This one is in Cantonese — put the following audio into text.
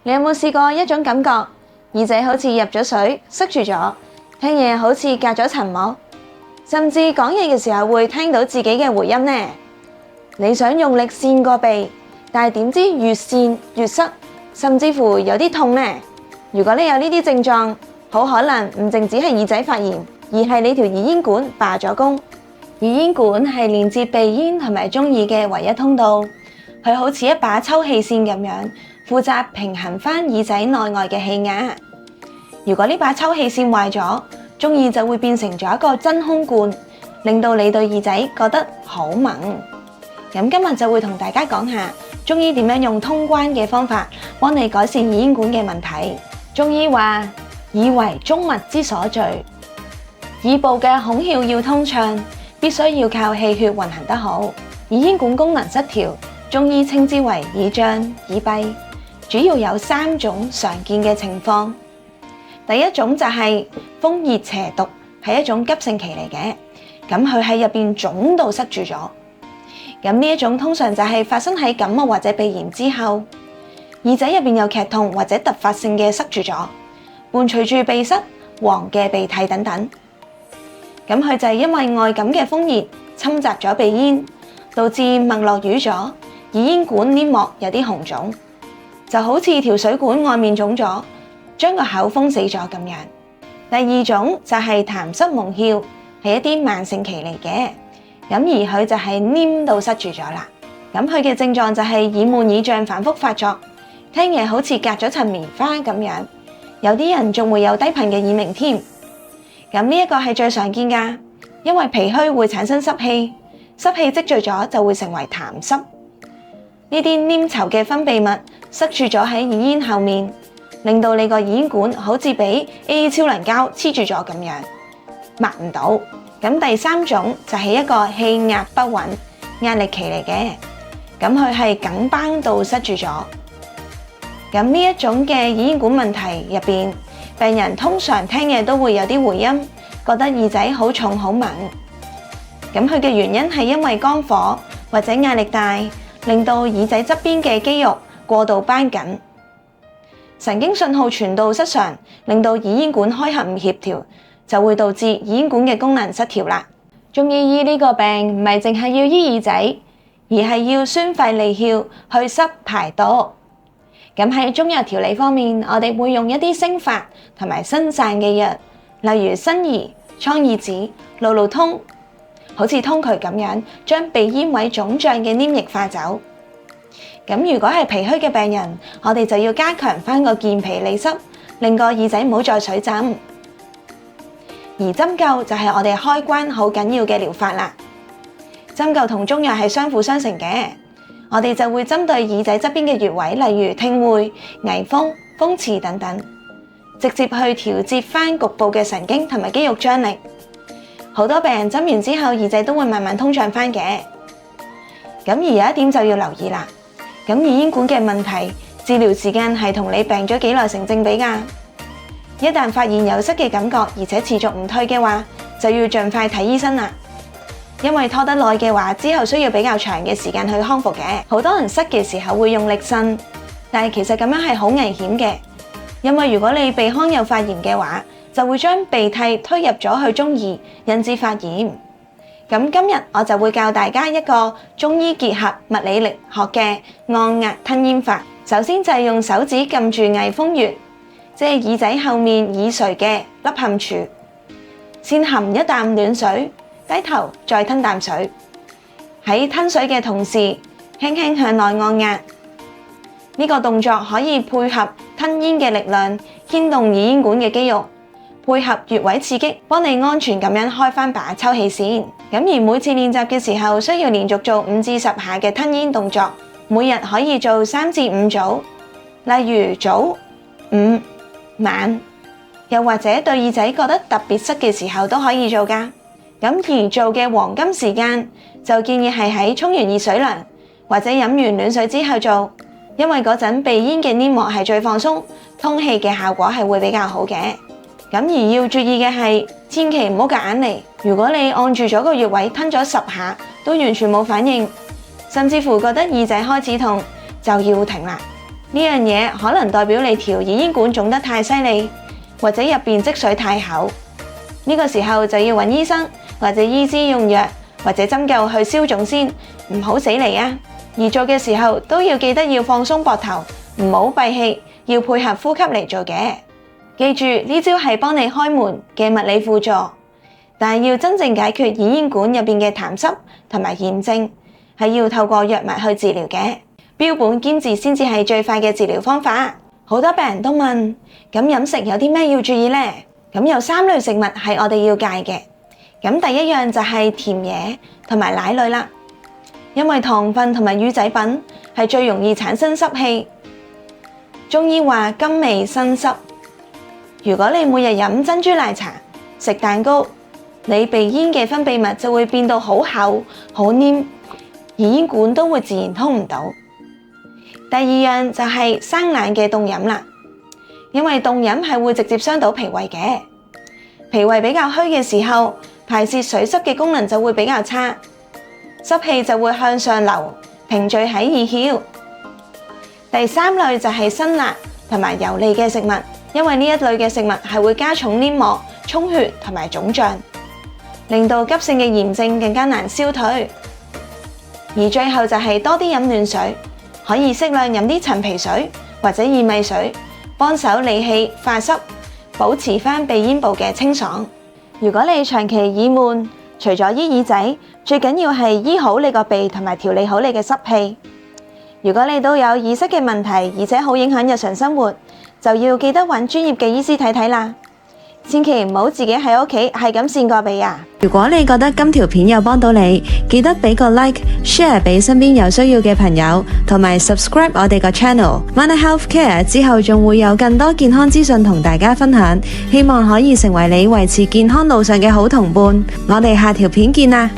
你有冇試過一種感覺，耳仔好似入咗水，塞住咗，聽嘢好似隔咗層膜，甚至講嘢嘅時候會聽到自己嘅回音呢？你想用力扇個鼻，但係點知越扇越塞，甚至乎有啲痛呢？如果你有呢啲症狀，好可能唔淨止係耳仔發炎，而係你條耳咽管罷咗工。耳咽管係連接鼻咽同埋中耳嘅唯一通道，佢好似一把抽氣扇咁樣，負責平衡翻耳仔內外嘅氣壓。如果呢把抽氣扇壞咗，中耳就會變成咗一個真空罐，令到你對耳仔覺得好矇。咁今日就會同大家講下中醫點樣用通關嘅方法幫你改善耳咽管嘅問題。中醫話耳為中脈之所聚，耳部嘅孔竅要通暢，必須要靠氣血運行得好。耳咽管功能失調，中醫稱之為耳脹、耳閉，主要有3種常見嘅情況。第一種就係風熱邪毒，係一種急性期嚟嘅，咁佢喺入邊腫到塞住咗。咁呢一種通常就係發生喺感冒或者鼻炎之後，耳仔入邊有劇痛或者突發性嘅塞住咗，伴隨住鼻塞、黃嘅鼻涕等等。咁佢就係因為外感嘅風熱侵襲咗鼻咽，導致脈絡瘀咗，耳咽管黏膜有啲紅腫，就好似條水管外面腫咗，將個口封死咗咁樣。第二種就係痰濕蒙竅，係一啲慢性期嚟嘅，咁而佢就係黏到塞住咗啦。咁佢嘅症狀就係耳悶耳脹反覆發作，聽嘢好似隔咗層棉花咁樣，有啲人仲會有低頻嘅耳鳴添。咁呢一個係最常見噶，因為脾虛會產生濕氣，濕氣積聚咗就會成為痰濕。呢啲黏稠嘅分泌物塞住咗喺耳咽後面，令到你個耳咽管好似俾 AA 超能膠黐住咗咁樣，擘唔到。咁第3種就係一個氣壓不穩、壓力期嚟嘅，咁佢係緊繃到塞住咗。咁呢一種嘅耳咽管問題入邊，病人通常聽嘢都會有啲回音，覺得耳仔好重好矇。咁佢嘅原因係因為肝火或者壓力大，令到耳仔側邊嘅肌肉過度繃緊，神經信號傳導失常，令到耳咽管開合唔協調，就會導致耳咽管嘅功能失調啦。中醫醫呢個病唔係淨係要醫耳仔，而係要宣肺利竅、去濕排毒。咁喺中藥調理方面，我哋會用一啲升發同埋生散嘅藥，例如辛夷、蒼耳子、路路通，好似通渠咁樣，將鼻咽位腫脹嘅黏液化走。咁如果係脾虛嘅病人，我哋就要加強翻個健脾利濕，令個耳仔唔好再水浸。而針灸就係我哋開關好緊要嘅療法啦。針灸同中藥係相輔相成嘅。我哋就會針對耳仔側邊嘅穴位，例如聽會、危風、風池等等，直接去調節翻局部嘅神經同埋肌肉張力。好多病人針完之後，耳仔都會慢慢通暢翻嘅。咁而有一點就要留意啦。咁耳咽管嘅問題，治療時間係同你病咗幾耐成正比㗎。一旦發現有塞嘅感覺，而且持續唔退嘅話，就要盡快睇醫生啦。因為拖得耐嘅話，之後需要比較長嘅時間去康復嘅。好多人塞嘅時候會用力擤，但係其實咁樣係好危險嘅，因為如果你鼻腔有發炎嘅話，就會將鼻涕推入咗去中耳，引致發炎。咁今日我就會教大家一個中醫結合物理力學嘅按壓吞咽法。首先就係用手指撳住翳風穴，即係耳仔後面耳垂嘅凹陷處，先含一啖暖水，低頭再吞啖水，喺吞水嘅同時，輕輕向內按壓。呢個動作可以配合吞咽嘅力量，牽動耳咽管嘅肌肉，配合穴位刺激，幫你安全咁樣開翻把抽氣扇。咁而每次練習嘅時候，需要連續做5至10下嘅吞咽動作，每日可以做3至5組，例如早、午、晚，又或者對耳仔覺得特別塞嘅時候都可以做㗎。咁而做嘅黃金時間就建議係喺沖完熱水涼或者飲完暖水之後做，因為嗰陣鼻咽嘅黏膜係最放鬆，通氣嘅效果係會比較好嘅。咁而要注意嘅係，千祈唔好夾硬嚟。如果你按住咗個穴位吞咗10下都完全冇反應，甚至乎覺得耳仔開始痛，就要停啦。呢樣嘢可能代表你條耳咽管腫得太犀利，或者入邊積水太厚。呢個時候就要揾醫生或者醫師用藥或者針灸去消腫先，唔好死嚟啊！而做嘅時候都要記得要放鬆膊頭，唔好閉氣，要配合呼吸嚟做嘅。記住呢招係幫你開門嘅物理輔助，但係要真正解決耳咽管入邊嘅痰濕同埋炎症，係要透過藥物去治療嘅。標本兼治先至係最快嘅治療方法。好多病人都問，咁飲食有啲咩要注意呢？咁有3類食物係我哋要戒嘅。咁第一樣就係甜嘢同埋奶類啦，因為糖分同埋乳製品係最容易產生濕氣。中醫話甘味生濕，如果你每日飲珍珠奶茶、食蛋糕，你鼻咽嘅分泌物就會變到好厚、好黏，耳咽管都會自然通唔到。第二樣就係生冷嘅凍飲啦，因為凍飲係會直接傷到脾胃嘅，脾胃比較虛嘅時候，排泄水濕嘅功能就會比較差，濕氣就會向上流，凝聚喺耳蹺。第三類就係辛辣同埋油膩嘅食物，因為呢一類嘅食物係會加重黏膜、充血同埋腫脹，令到急性嘅炎症更加難消退。而最後就係多啲飲暖水。可以適量飲啲陳皮水或者薏米水，幫手理氣化濕，保持翻鼻咽部嘅清爽。如果你長期耳悶，除咗醫耳仔，最緊要係醫好你個鼻同埋調理好你嘅濕氣。如果你都有耳塞嘅問題，而且好影響日常生活，就要記得揾專業嘅醫師睇睇啦。千祈唔好自己喺屋企係咁扇個鼻啊！如果你覺得今條片有幫到你，記得俾個 like、share 俾身邊有需要嘅朋友，同埋 subscribe 我哋個 channel。Mana Healthcare 之後仲會有更多健康資訊同大家分享，希望可以成為你維持健康路上嘅好同伴。我哋下條片見啦！